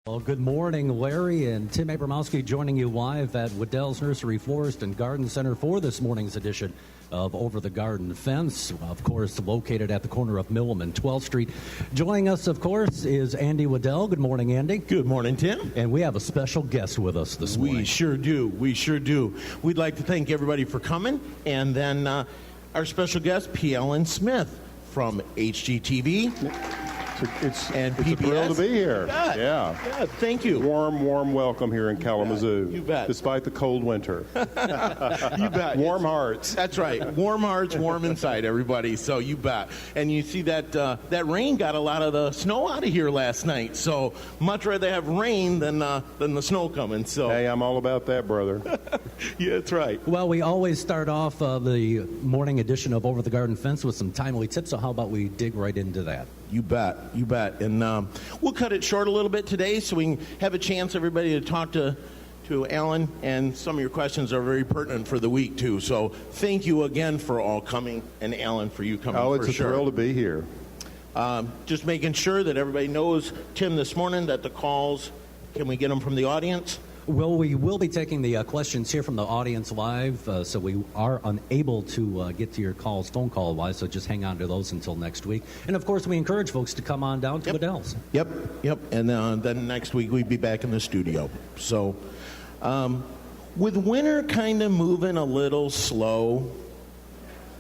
Well, good morning, Larry and Tim Abramowski joining you live at Wedel's Nursery, Florist, and Garden Center for this morning's edition of Over the Garden Fence, of course, located at the corner of Millam and 12th Street. Joining us, of course, is Andy Wedel. Good morning, Andy. Good morning, Tim. And we have a special guest with us this morning. We sure do. We sure do. We'd like to thank everybody for coming. And then our special guest, P. Ellen Smith from HGTV. It's a thrill to be here. Yeah, thank you. Warm welcome here in Kalamazoo. You bet. Despite the cold winter. You bet. Warm hearts. That's right. Warm hearts, warm inside, everybody. So you bet. And you see that rain got a lot of the snow out of here last night. So much rather have rain than the snow coming. So hey, I'm all about that, brother. Yeah, that's right. Well, we always start off the morning edition of Over the Garden Fence with some timely tips. So how about we dig right into that? You bet. You bet. And we'll cut it short a little bit today so we can have a chance, everybody, to talk to Alan. And some of your questions are very pertinent for the week, too. So thank you again for all coming, and Alan, for you coming. Oh, it's a thrill to be here. Just making sure that everybody knows, Tim, this morning, that the calls, can we get them from the audience? Well, we will be taking the questions here from the audience live, so we are unable to get to your calls phone call-wise, so just hang on to those until next week. And, of course, we encourage folks to come on down to Wedel's. Yep. And then next week we'd be back in the studio. So with winter kind of moving a little slow,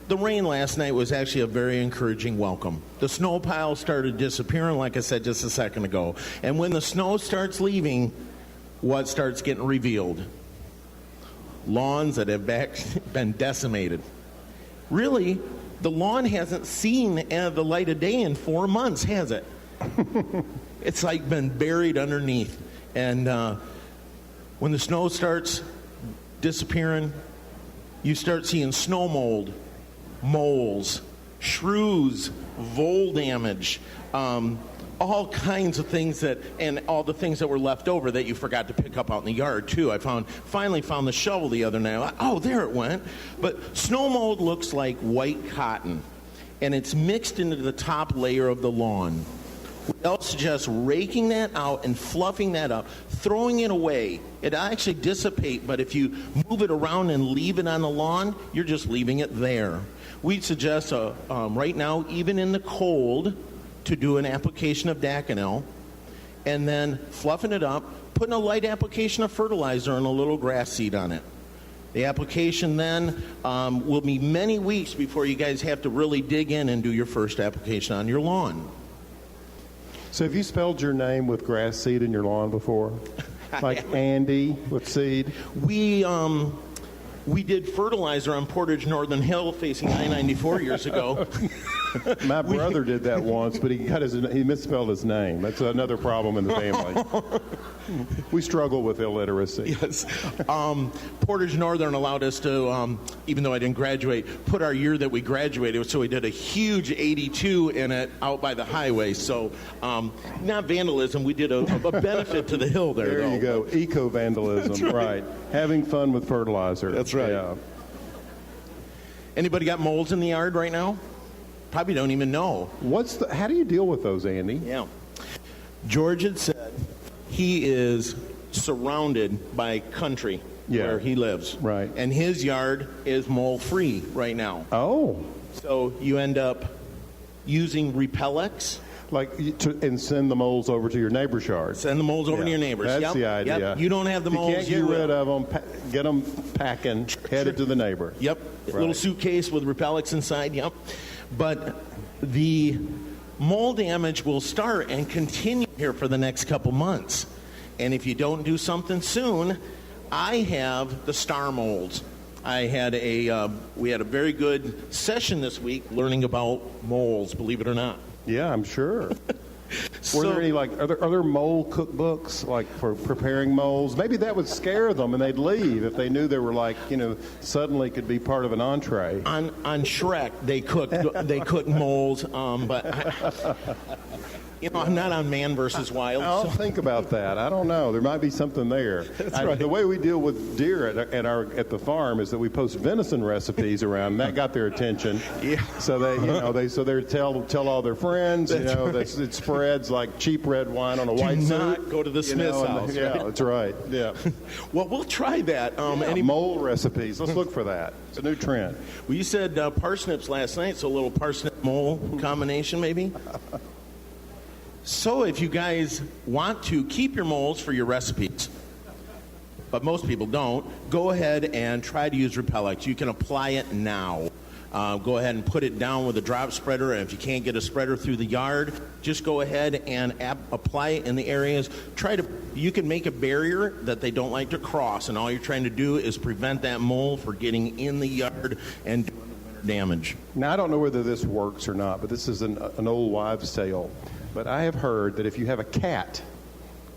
the rain last night was actually a very encouraging welcome. The snow pile started disappearing, like I said just a second ago. And when the snow starts leaving, what starts getting revealed? Lawns that have been decimated. Really, the lawn hasn't seen the light of day in 4 months, has it? It's like been buried underneath. And when the snow starts disappearing, you start seeing snow mold, moles, shrews, vole damage, all kinds of things and all the things that were left over that you forgot to pick up out in the yard too. I finally found the shovel the other night. Oh, there it went. But snow mold looks like white cotton, and it's mixed into the top layer of the lawn. I'll suggest raking that out and fluffing that up, throwing it away. It'll actually dissipate, but if you move it around and leave it on the lawn, you're just leaving it there. We'd suggest right now, even in the cold, to do an application of Daconel, and then fluffing it up, putting a light application of fertilizer and a little grass seed on it. The application then will be many weeks before you guys have to really dig in and do your first application on your lawn. So have you spelled your name with grass seed in your lawn before? Like Andy with seed? We did fertilizer on Portage Northern Hill facing I-94 years ago. My brother did that once, but he misspelled his name. That's another problem in the family. We struggle with illiteracy. Yes. Portage Northern allowed us to, even though I didn't graduate, put our year that we graduated. So we did a huge 82 in it out by the highway. So not vandalism. We did a benefit to the hill there. There you go. Eco-vandalism. Right. Having fun with fertilizer. That's right. Yeah. Anybody got moles in the yard right now? Probably don't even know. How do you deal with those, Andy? Yeah. George had said he is surrounded by country where he lives. Right. And his yard is mole-free right now. Oh. So you end up using Repellex. And send the moles over to your neighbor's yard. Send the moles over to your neighbors. That's the idea. Yep. You don't have the moles. You can't get rid of them. Get them packing, headed to the neighbor. Yep. Right. A little suitcase with Repellex inside. Yep. But the mold damage will start and continue here for the next couple months. And if you don't do something soon, I have the star molds. We had a very good session this week learning about moles, believe it or not. Yeah, I'm sure. Were there any are there mole cookbooks for preparing moles? Maybe that would scare them and they'd leave if they knew they were suddenly could be part of an entree. On Shrek they cook moles, but I'm not on Man versus Wild. I'll So. think about that. I don't know. There might be something there. right. The way we deal with deer at the farm is that we post venison recipes around. And that got their attention. Yeah. So they tell all their friends. It spreads like cheap red wine on a white Do not suit. go to the Smith's house. Yeah, right? that's right. Yeah. Well, we'll try that. Mole recipes. Let's look for that. It's a new trend. Well, you said parsnips last night, so a little parsnip mole combination maybe. So if you guys want to keep your moles for your recipes, but most people don't, go ahead and try to use Repellex. You can apply it now. Go ahead and put it down with a drop spreader, and if you can't get a spreader through the yard, just go ahead and apply it in the areas. You can make a barrier that they don't like to cross, and all you're trying to do is prevent that mole from getting in the yard and doing the winter damage. Now, I don't know whether this works or not, but this is an old wives' tale. But I have heard that if you have a cat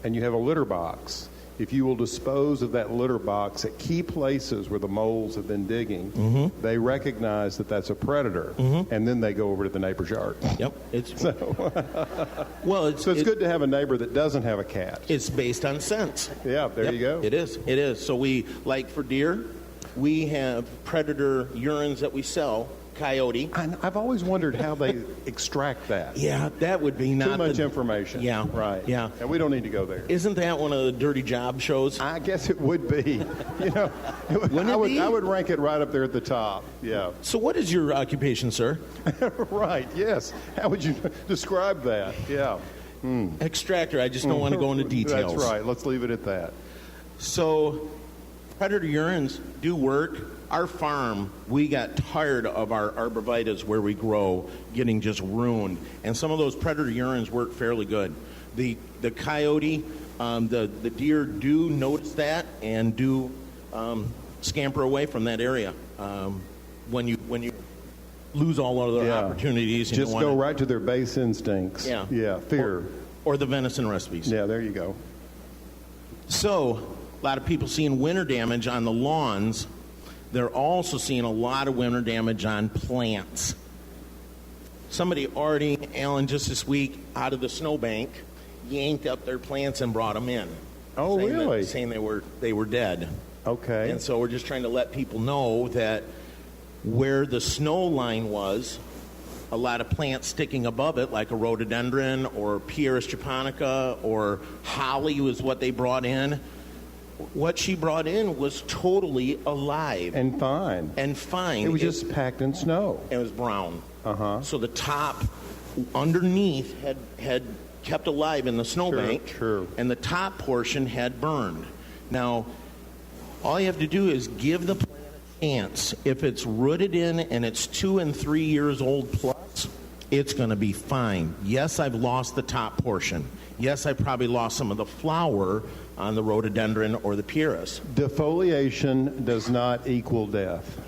and you have a litter box, if you will dispose of that litter box at key places where the moles have been digging, they recognize that that's a predator, and then they go over to the neighbor's yard. Yep. So it's good to have a neighbor that doesn't have a cat. It's based on scents. Yeah, there you go. It is. So like for deer, we have predator urines that we sell. Coyote. I've always wondered how they extract that. Yeah, that would be not too much information. Yeah, right. Yeah, and we don't need to go there. Isn't that one of the dirty job shows? I guess it would be. I would rank it right up there at the top. Yeah. So, what is your occupation, sir? Right. Yes. How would you describe that? Yeah. Extractor. I just don't want to go into details. That's right. Let's leave it at that. So, predator urines do work. Our farm, we got tired of our arborvitaes where we grow getting just ruined. And some of those predator urines work fairly good. The coyote, the deer do notice that and do scamper away from that area when you lose all other opportunities. Just go right to their base instincts. Yeah. Yeah, fear. Or the venison recipes. Yeah, there you go. So, a lot of people seeing winter damage on the lawns. They're also seeing a lot of winter damage on plants. Somebody already, Alan, just this week, out of the snowbank, yanked up their plants and brought them in. Oh, really? Saying they were dead. Okay. And so we're just trying to let people know that where the snow line was, a lot of plants sticking above it, like a rhododendron or Pieris japonica or holly was what they brought in. What she brought in was totally alive. And fine. It was just packed in snow. It was brown. Uh-huh. So the top underneath had kept alive in the snowbank. True. And the top portion had burned. Now, all you have to do is give the plant a chance. If it's rooted in and it's 2 and 3 years old plus, it's going to be fine. Yes, I've lost the top portion. Yes, I probably lost some of the flower on the rhododendron or the Pieris. Defoliation does not equal death.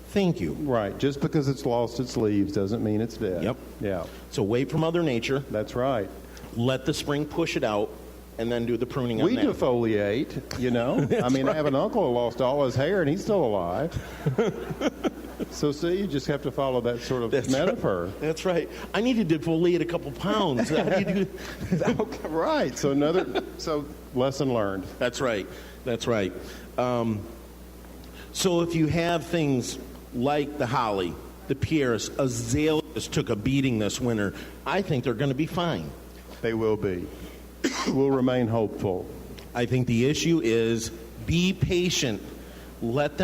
Thank you. Right. Just because it's lost its leaves doesn't mean it's dead. Yep. Yeah. So wait for Mother Nature. That's right. Let the spring push it out, and then do the pruning on We that. defoliate, you know. I mean, I have an uncle who lost all his hair, and he's still alive. So, see, you just have to follow that sort of metaphor. Right. That's right. I need to defoliate a couple pounds. How do you do? Okay, right. So lesson learned. That's right. That's right. So if you have things like the holly, the Pieris, azaleas took a beating this winter, I think they're going to be fine. They will be. We'll remain hopeful. I think the issue is be patient. Let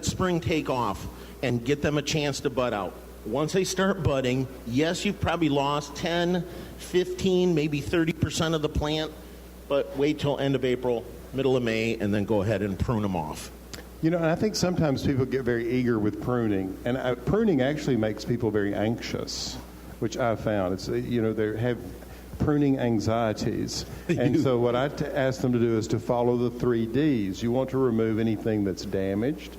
spring take off and get them a chance to bud out. Once they start budding, yes, you've probably lost 10, 15, maybe 30% of the plant, but wait till end of April, middle of May, and then go ahead and prune them off. You know, and I think sometimes people get very eager with pruning, and pruning actually makes people very anxious, which I've found. It's, you know, they have pruning anxieties. And so what I ask them to do is to follow the 3 Ds. You want to remove anything that's damaged,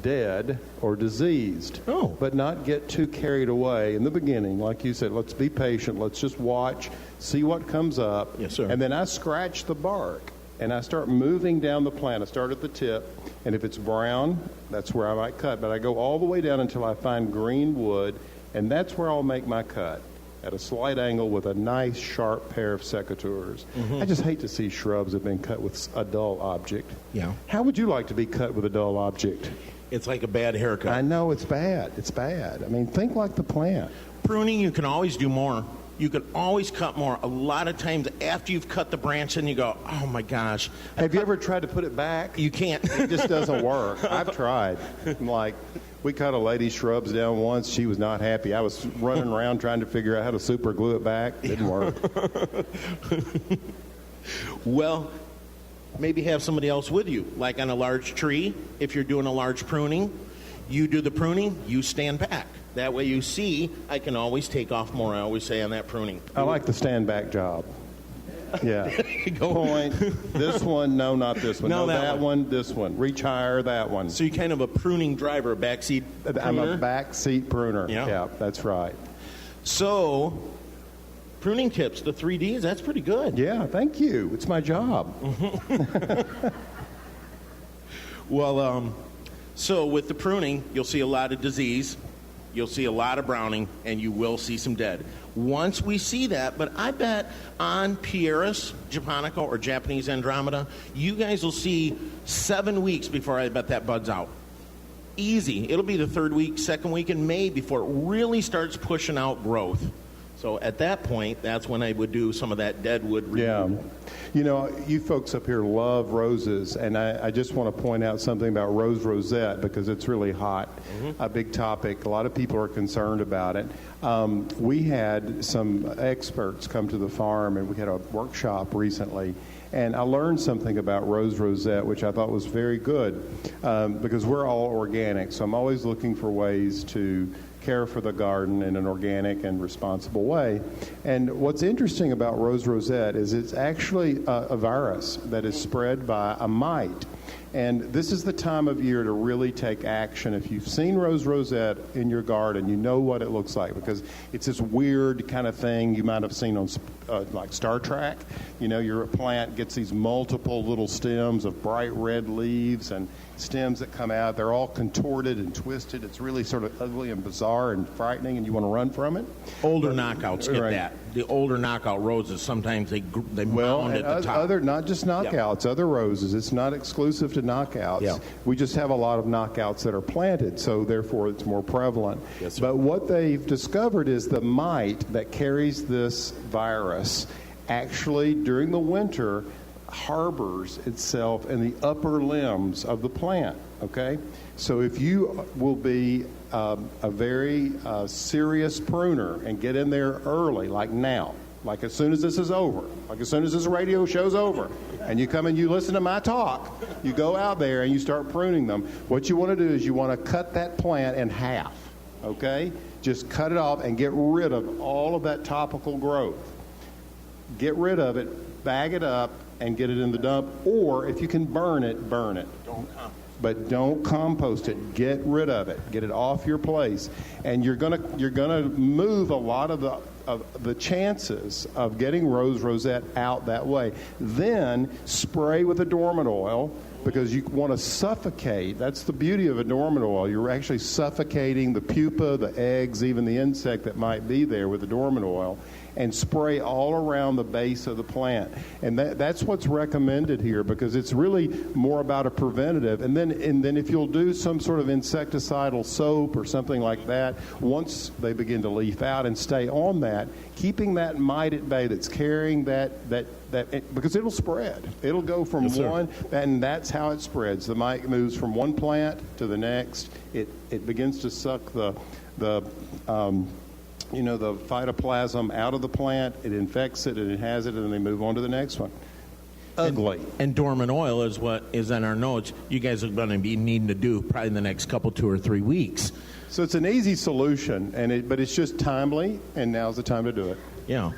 dead, or diseased. Oh. But not get too carried away in the beginning. Like you said, let's be patient. Let's just watch, see what comes up. Yes, sir. And then I scratch the bark, and I start moving down the plant. I start at the tip, and if it's brown, that's where I might cut. But I go all the way down until I find green wood, and that's where I'll make my cut. at a slight angle with a nice, sharp pair of secateurs. I just hate to see shrubs that have been cut with a dull object. Yeah. How would you like to be cut with a dull object? It's like a bad haircut. I know, it's bad. It's bad. I mean, think like the plant. Pruning, you can always do more. You can always cut more. A lot of times after you've cut the branch and you go, oh my gosh. Have you ever tried to put it back? You can't. It just doesn't work. I've tried. Like, we cut a lady's shrubs down once. She was not happy. I was running around trying to figure out how to super glue it back. Didn't work. Well, maybe have somebody else with you. Like on a large tree, if you're doing a large pruning, you do the pruning, you stand back. That way you see, I can always take off more, I always say on that pruning. I like the stand back job. Yeah. Go. Point. This one, no, not this one. No, that one, this one. Reach higher, that one. So you're kind of a pruning driver, a backseat pruner? I'm a backseat pruner. Yeah, that's right. So, pruning tips, the 3Ds, that's pretty good. Yeah, thank you. It's my job. Well, so with the pruning, you'll see a lot of disease, you'll see a lot of browning, and you will see some dead. Once we see that, but I bet on Pieris japonica or Japanese Andromeda, you guys will see 7 weeks before I bet that bud's out. Easy. It'll be the third week, second week in May before it really starts pushing out growth. So at that point, that's when I would do some of that deadwood removal. Yeah. You know, you folks up here love roses, and I just want to point out something about rose rosette because it's really hot, a big topic. A lot of people are concerned about it. We had some experts come to the farm, and we had a workshop recently, and I learned something about rose rosette, which I thought was very good because we're all organic, so I'm always looking for ways to care for the garden in an organic and responsible way. And what's interesting about rose rosette is it's actually a virus that is spread by a mite. And this is the time of year to really take action. If you've seen rose rosette in your garden, you know what it looks like because it's this weird kind of thing you might have seen on like Star Trek. You know, your plant gets these multiple little stems of bright red leaves and stems that come out. They're all contorted and twisted. It's really sort of ugly and bizarre and frightening, and you want to run from it. Older knockouts get that. The older knockout roses, sometimes they mound at the top. Not just knockouts, other roses. It's not exclusive to knockouts. Yeah. We just have a lot of knockouts that are planted, so therefore it's more prevalent. Yes, sir. But what they've discovered is the mite that carries this virus actually during the winter harbors itself in the upper limbs of the plant, okay? So if you will be a very serious pruner and get in there early, like now, like as soon as this is over, like as soon as this radio show's over, and you come and you listen to my talk, you go out there and you start pruning them. What you want to do is you want to cut that plant in half, okay? Just cut it off and get rid of all of that topical growth. Get rid of it, bag it up, and get it in the dump. Or if you can burn it, burn it. But don't compost it. Get rid of it. Get it off your place. And you're gonna move a lot of the chances of getting rose rosette out that way. Then spray with a dormant oil because you want to suffocate. That's the beauty of a dormant oil. You're actually suffocating the pupa, the eggs, even the insect that might be there with the dormant oil, and spray all around the base of the plant. And that's what's recommended here because it's really more about a preventative. And then if you'll do some sort of insecticidal soap or something like that, once they begin to leaf out and stay on that, keeping that mite at bay that's carrying that because it'll spread. It'll go from one, and that's how it spreads. The mite moves from one plant to the next. It begins to suck the phytoplasm out of the plant. It infects it, and it has it, and then they move on to the next one. Ugly. And dormant oil is what is in our notes. You guys are going to be needing to do probably in the next 2 or 3 weeks. So it's an easy solution, but it's just timely, and now's the time to do it. Yeah.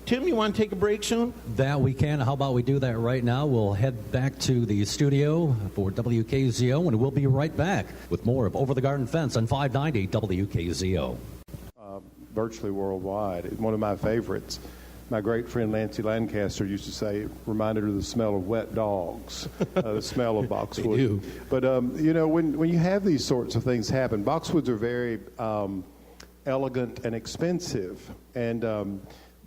Tim, you want to take a break soon? That we can. How about we do that right now? We'll head back to the studio for WKZO, and we'll be right back with more of Over the Garden Fence on 590 WKZO. Virtually worldwide. One of my favorites. My great friend Nancy Lancaster used to say it reminded her of the smell of wet dogs, the smell of boxwood. They do. But, when you have these sorts of things happen, boxwoods are very elegant and expensive. And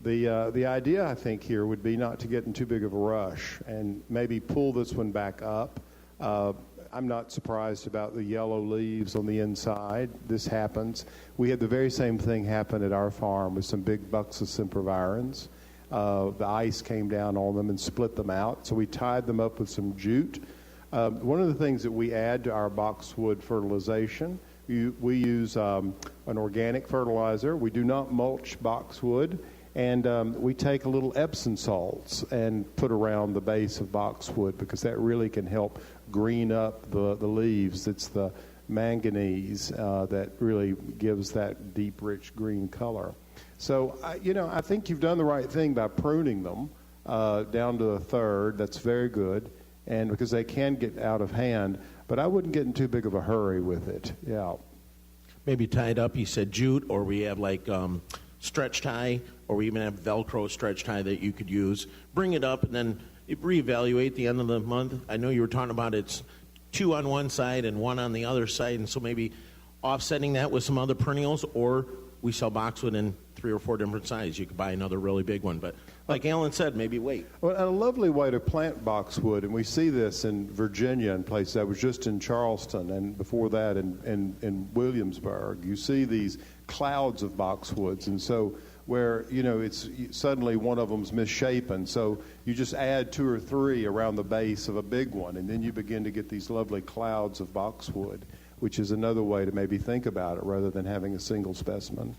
the idea, I think, here would be not to get in too big of a rush and maybe pull this one back up. I'm not surprised about the yellow leaves on the inside. This happens. We had the very same thing happen at our farm with some big bucks of sempervirens. The ice came down on them and split them out, so we tied them up with some jute. One of the things that we add to our boxwood fertilization, we use an organic fertilizer. We do not mulch boxwood, and we take a little Epsom salts and put around the base of boxwood because that really can help green up the leaves. It's the manganese that really gives that deep, rich green color. So, I think you've done the right thing by pruning them down to a third. That's very good, and because they can get out of hand. But I wouldn't get in too big of a hurry with it. Yeah. Maybe tied up, you said jute, or we have like stretch tie, or we even have Velcro stretch tie that you could use. Bring it up and then reevaluate at the end of the month. I know you were talking about it's 2 on one side and 1 on the other side, and so maybe offsetting that with some other perennials, or we sell boxwood in 3 or 4 different sizes. You could buy another really big one, but like Alan said, maybe wait. Well, a lovely way to plant boxwood, and we see this in Virginia and places. I was just in Charleston, and before that in Williamsburg. You see these clouds of boxwoods, and so where, it's suddenly one of them's misshapen. So you just add 2 or 3 around the base of a big one, and then you begin to get these lovely clouds of boxwood, which is another way to maybe think about it rather than having a single specimen.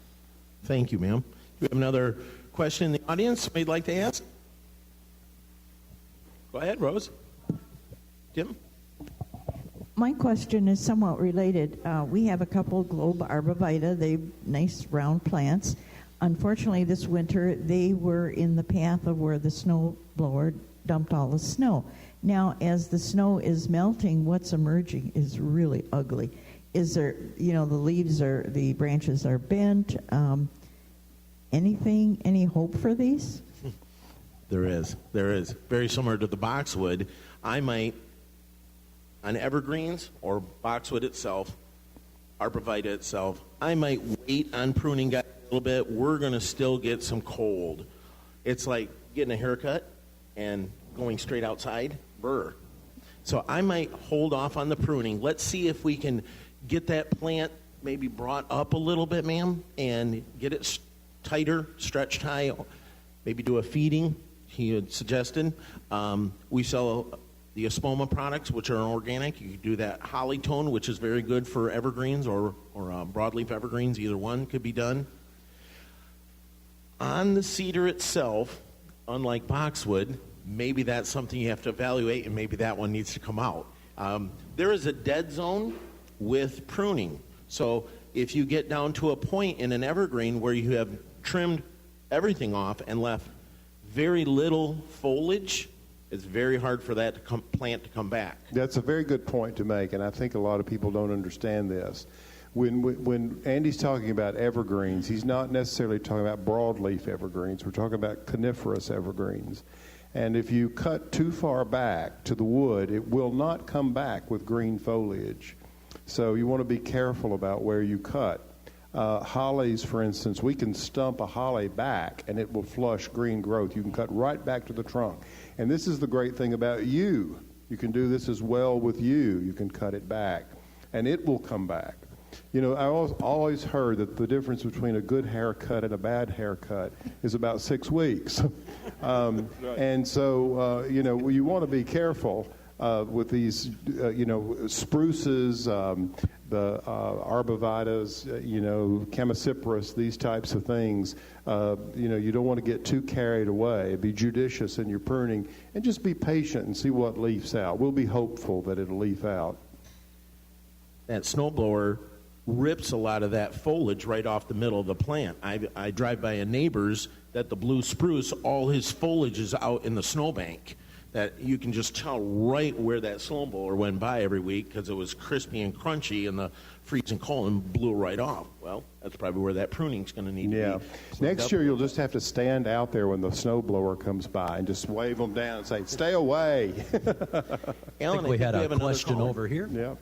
Thank you, ma'am. Do we have another question in the audience somebody'd like to ask? Go ahead, Rose. Jim? My question is somewhat related. We have a couple Globe Arborvitae. They're nice round plants. Unfortunately, this winter, they were in the path of where the snow blower dumped all the snow. Now, as the snow is melting, what's emerging is really ugly. Is there, the branches are bent. Any hope for these? There is. Very similar to the boxwood. I might, on evergreens or boxwood itself, arborvitae itself, I might wait on pruning guys a little bit. We're going to still get some cold. It's like getting a haircut and going straight outside. Brr. So I might hold off on the pruning. Let's see if we can get that plant maybe brought up a little bit, ma'am, and get it tighter, stretch tie, maybe do a feeding, he had suggested. We sell the Espoma products, which are organic. You can do that holly tone, which is very good for evergreens or broadleaf evergreens. Either one could be done. On the cedar itself, unlike boxwood, maybe that's something you have to evaluate, and maybe that one needs to come out. There is a dead zone with pruning. So if you get down to a point in an evergreen where you have trimmed everything off and left very little foliage, it's very hard for that plant to come back. That's a very good point to make, and I think a lot of people don't understand this. When Andy's talking about evergreens, he's not necessarily talking about broadleaf evergreens. We're talking about coniferous evergreens. And if you cut too far back to the wood, it will not come back with green foliage. So you want to be careful about where you cut. Hollies, for instance, we can stump a holly back and it will flush green growth. You can cut right back to the trunk. And this is the great thing about yew. You can do this as well with yew. You can cut it back and it will come back. I always heard that the difference between a good haircut and a bad haircut is about 6 weeks. And so, you want to be careful with these, spruces, the arborvitaes, chamaecyparis, these types of things. You don't want to get too carried away. Be judicious in your pruning and just be patient and see what leafs out. We'll be hopeful that it'll leaf out. That snowblower rips a lot of that foliage right off the middle of the plant. I drive by a neighbor's that the blue spruce, all his foliage is out in the snowbank. That you can just tell right where that snowblower went by every week because it was crispy and crunchy in the freezing cold and blew right off. Well, that's probably where that pruning's going to need to be. So next year you'll just have to stand out there when the snowblower comes by and just wave them down and say, "Stay away." Alan, I think we had a question over here. Yeah.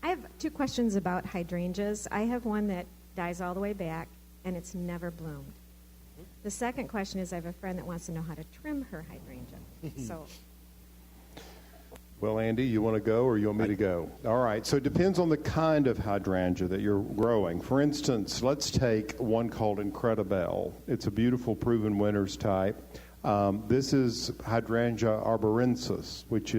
I have 2 questions about hydrangeas. I have one that dies all the way back, and it's never bloomed. The second question is I have a friend that wants to know how to trim her hydrangea. So, Well, Andy, you want to go or you want me to go? All right. So it depends on the kind of hydrangea that you're growing. For instance, let's take one called Incredibel. It's a beautiful proven winners type. This is Hydrangea arborescens, which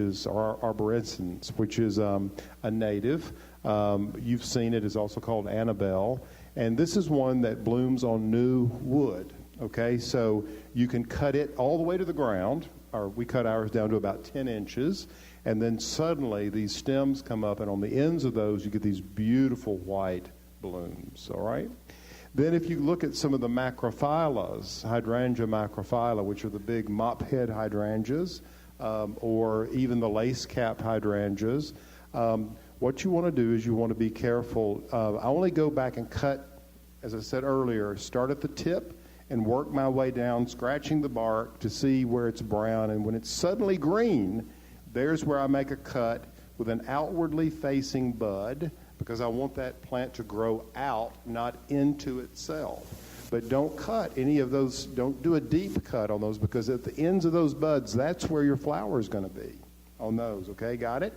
is a native. You've seen it. It's also called Annabelle. And this is one that blooms on new wood. Okay, so you can cut it all the way to the ground, or we cut ours down to about 10 inches, and then suddenly these stems come up, and on the ends of those you get these beautiful white blooms, all right? Then if you look at some of the macrophyllus, Hydrangea macrophylla, which are the big mop-head hydrangeas, or even the lace-cap hydrangeas, what you want to do is you want to be careful. I only go back and cut, as I said earlier, start at the tip and work my way down, scratching the bark to see where it's brown. And when it's suddenly green, there's where I make a cut with an outwardly facing bud, because I want that plant to grow out, not into itself. But don't cut any of those, don't do a deep cut on those, because at the ends of those buds, that's where your flower is going to be, on those, okay? Got it?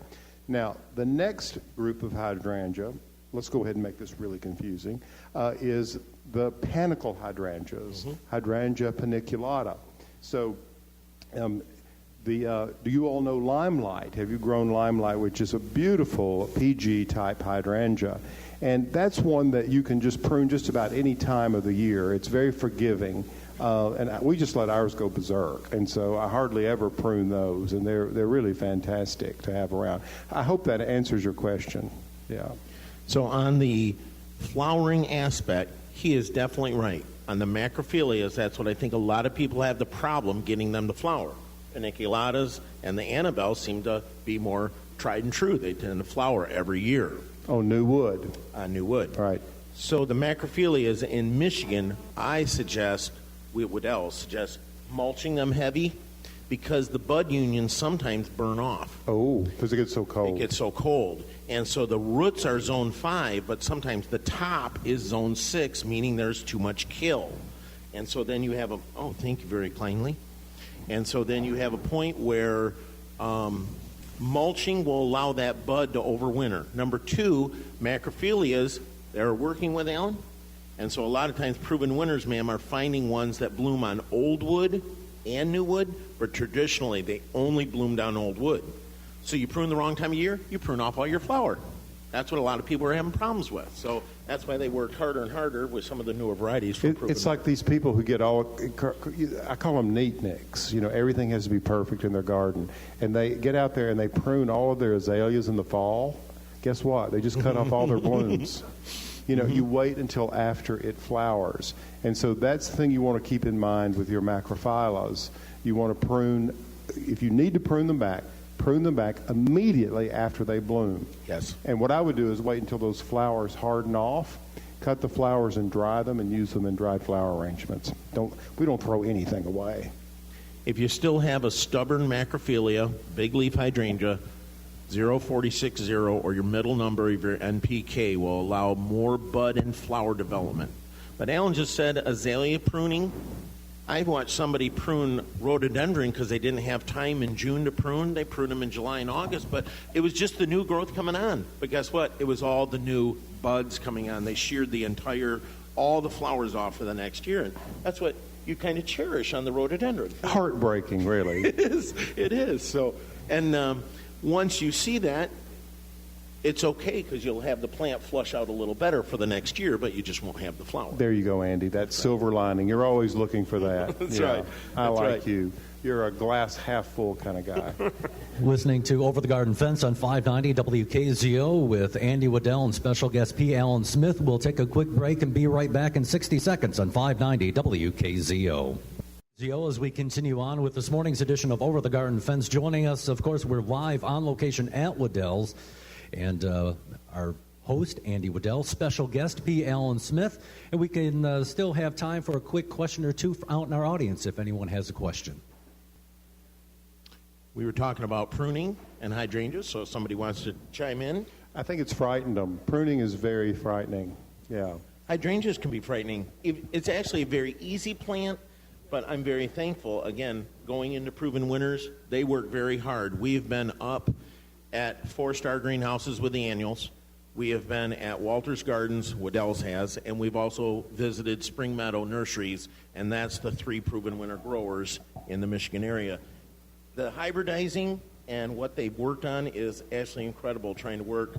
Now, the next group of hydrangea, let's go ahead and make this really confusing, is the panicle hydrangeas, Hydrangea paniculata. So, do you all know Limelight? Have you grown Limelight, which is a beautiful PG-type hydrangea? And that's one that you can just prune just about any time of the year. It's very forgiving. We just let ours go berserk, and so I hardly ever prune those, and they're really fantastic to have around. I hope that answers your question. Yeah. So on the flowering aspect, he is definitely right. On the macrophyllias, that's what I think a lot of people have the problem getting them to flower. Paniculatas and the Annabelle seem to be more tried and true. They tend to flower every year. Oh, new wood. New wood. Right. So the macrophyllias in Michigan, I suggest, Wedel suggests mulching them heavy, because the bud unions sometimes burn off. Oh, because it gets so cold. It gets so cold. And so the roots are zone 5, but sometimes the top is zone 6, meaning there's too much kill. And so then you have thank you very kindly. And so then you have a point where mulching will allow that bud to overwinter. Number 2, macrophyllias, they're working with Alan. And so a lot of times proven winners, ma'am, are finding ones that bloom on old wood and new wood, but traditionally they only bloom down old wood. So you prune the wrong time of year, you prune off all your flower. That's what a lot of people are having problems with. So that's why they work harder and harder with some of the newer varieties. It's like these people who get all, I call them neatniks. You know, everything has to be perfect in their garden. And they get out there and they prune all of their azaleas in the fall. Guess what? They just cut off all their blooms. You know, you wait until after it flowers. And so that's the thing you want to keep in mind with your macrophyllas. You want to prune, if you need to prune them back immediately after they bloom. Yes. And what I would do is wait until those flowers harden off, cut the flowers and dry them, and use them in dried flower arrangements. We don't throw anything away. If you still have a stubborn macrophylla, big leaf hydrangea, 0460 or your middle number of your NPK will allow more bud and flower development. But Alan just said azalea pruning. I've watched somebody prune rhododendron because they didn't have time in June to prune. They pruned them in July and August, but it was just the new growth coming on. But guess what? It was all the new buds coming on. They sheared all the flowers off for the next year. And that's what you kind of cherish on the rhododendron. Heartbreaking, really. It is. So, and once you see that, it's okay because you'll have the plant flush out a little better for the next year, but you just won't have the flower. There you go, Andy. That silver lining. You're always looking for that. That's right. I That's like right. you. You're a glass half full kind of guy. Listening to Over the Garden Fence on 590 WKZO with Andy Wedel and special guest P. Alan Smith. We'll take a quick break and be right back in 60 seconds on 590 WKZO. As we continue on with this morning's edition of Over the Garden Fence, joining us, of course, we're live on location at Wedel's, and our host, Andy Wedel, special guest, P. Alan Smith, and we can still have time for a quick question or two out in our audience if anyone has a question. We were talking about pruning and hydrangeas, so if somebody wants to chime in. I think it's frightened them. Pruning is very frightening. Yeah. Hydrangeas can be frightening. It's actually a very easy plant, but I'm very thankful. Again, going into proven winners, they work very hard. We've been up at 4-star greenhouses with the annuals. We have been at Walter's Gardens, Wedel's has, and we've also visited Spring Meadow Nurseries, and that's the 3 proven winner growers in the Michigan area. The hybridizing and what they've worked on is actually incredible, trying to work.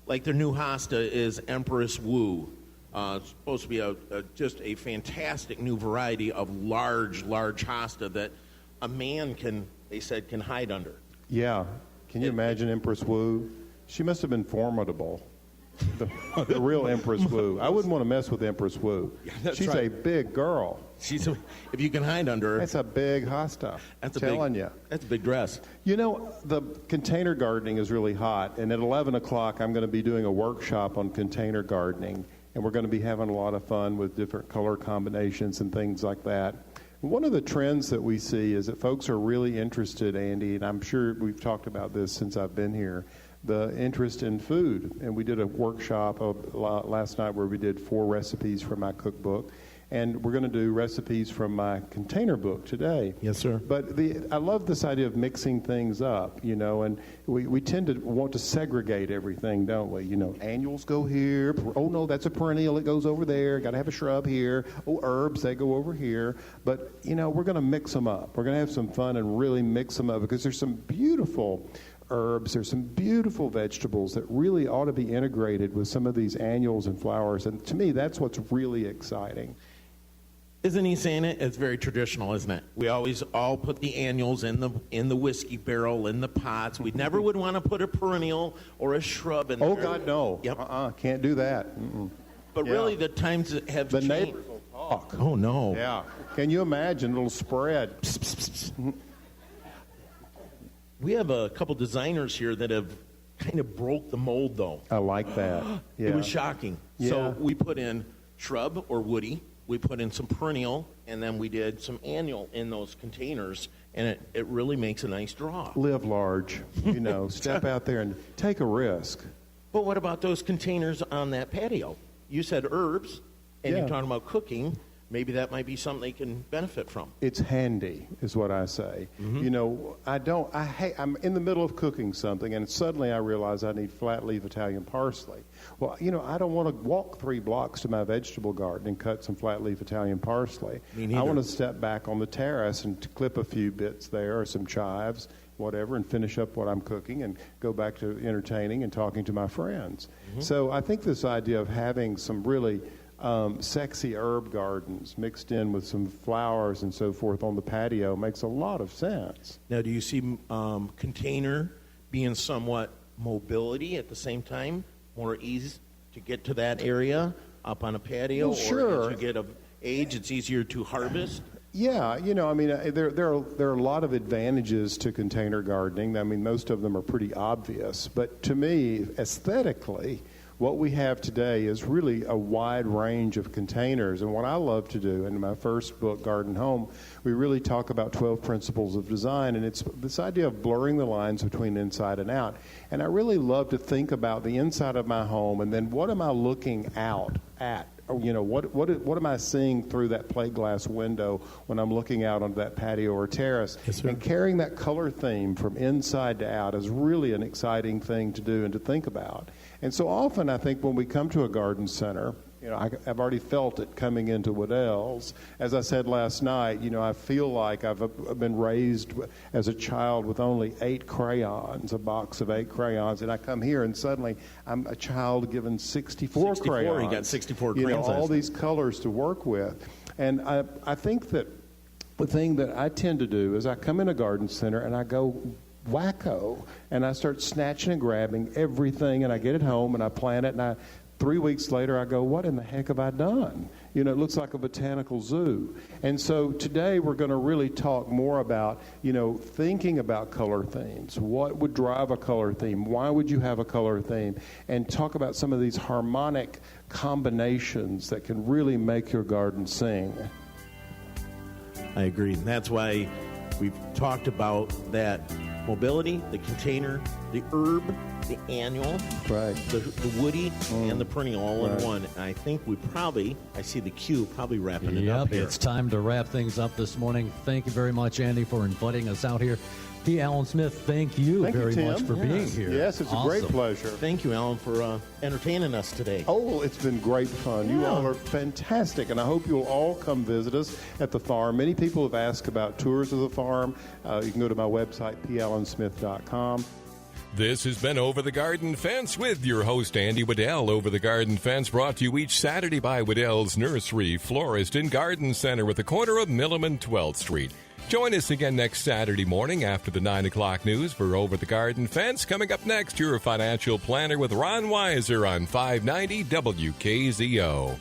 Like their new hosta is Empress Wu. It's supposed to be just a fantastic new variety of large hosta that a man can hide under. Yeah. Can you imagine Empress Wu? She must have been formidable. The real Empress Wu. I wouldn't want to mess with Empress Wu. Yeah, She's right. a big girl. If you can hide under her. That's a big hosta. That's telling you. That's a big dress. You know, the container gardening is really hot, and at 11 o'clock I'm going to be doing a workshop on container gardening, and we're going to be having a lot of fun with different color combinations and things like that. One of the trends that we see is that folks are really interested, Andy, and I'm sure we've talked about this since I've been here, the interest in food. And we did a workshop last night where we did 4 recipes from my cookbook. And we're going to do recipes from my container book today. Yes, sir. But I love this idea of mixing things up, you know, and we tend to want to segregate everything, don't we? You know, annuals go here. Oh, no, that's a perennial. It goes over there. Got to have a shrub here. Oh, herbs, they go over here. But, you know, we're going to mix them up. We're going to have some fun and really mix them up because there's some beautiful herbs, there's some beautiful vegetables that really ought to be integrated with some of these annuals and flowers. And to me, that's what's really exciting. Isn't he saying it? It's very traditional, isn't it? We always all put the annuals in the whiskey barrel, in the pots. We never would want to put a perennial or a shrub in there. Oh, God, no. Yep. Can't do that. Mm-mm. But really, the times have the changed. neighbors will talk. Oh, no. Yeah. Can you imagine? It'll spread. We have a couple designers here that have kind of broke the mold, though. I like that. Yeah. It was shocking. Yeah. So we put in shrub or woody. We put in some perennial, and then we did some annual in those containers, and it really makes a nice draw. Live large, you know, step out there and take a risk. But what about those containers on that patio? You said herbs, and you're talking about cooking. Maybe that might be something they can benefit from. It's handy, is what I say. Mm-hmm. You know, I'm in the middle of cooking something, and suddenly I realize I need flat leaf Italian parsley. Well, you know, I don't want to walk 3 blocks to my vegetable garden and cut some flat leaf Italian parsley. Me neither. I want to step back on the terrace and clip a few bits there or some chives, whatever, and finish up what I'm cooking and go back to entertaining and talking to my friends. Mm-hmm. So I think this idea of having some really sexy herb gardens mixed in with some flowers and so forth on the patio makes a lot of sense. Now, do you see container being somewhat mobility at the same time, more ease to get to that area up on a patio? Well, sure. Or as you get of age, it's easier to harvest? Yeah, you know, I mean, there are a lot of advantages to container gardening. I mean, most of them are pretty obvious. But to me, aesthetically, what we have today is really a wide range of containers. And what I love to do, in my first book, Garden Home, we really talk about 12 principles of design. And it's this idea of blurring the lines between inside and out. And I really love to think about the inside of my home and then what am I looking out at? You know, what am I seeing through that plate glass window when I'm looking out onto that patio or terrace? Yes, sir. And carrying that color theme from inside to out is really an exciting thing to do and to think about. And so often I think when we come to a garden center, you know, I've already felt it coming into Wedel's. As I said last night, you know, I feel like I've been raised as a child with only 8 crayons, a box of 8 crayons, and I come here and suddenly I'm a child given 64 crayons. You got 64 you crayons. know, all these colors to work with. And I think that the thing that I tend to do is I come in a garden center and I go wacko, and I start snatching and grabbing everything, and I get it home and I plant it, and 3 weeks later, I go, what in the heck have I done? You know, it looks like a botanical zoo. And so today we're going to really talk more about, you know, thinking about color themes. What would drive a color theme? Why would you have a color theme? And talk about some of these harmonic combinations that can really make your garden sing. I agree. And that's why we've talked about that mobility, the container, the herb, the annual, Right. the woody, and the perennial all Right. in one. And I think I see the queue probably wrapping it up Yep, here. it's time to wrap things up this morning. Thank you very much, Andy, for inviting us out here. P. Allen Smith, thank you Thank you, very Tim. much for Yes. being here. Yes, it's a great Awesome. pleasure. Thank you, Alan, for entertaining us today. Oh, it's been great fun. You Yeah. all are fantastic, and I hope you'll all come visit us at the farm. Many people have asked about tours of the farm. You can go to my website, pallensmith.com. This has been Over the Garden Fence with your host, Andy Wedel. Over the Garden Fence brought to you each Saturday by Wedel's Nursery, Florist, and Garden Center at the corner of Millam and 12th Street. Join us again next Saturday morning after the 9 o'clock news for Over the Garden Fence. Coming up next, your financial planner with Ron Weiser on 590 WKZO.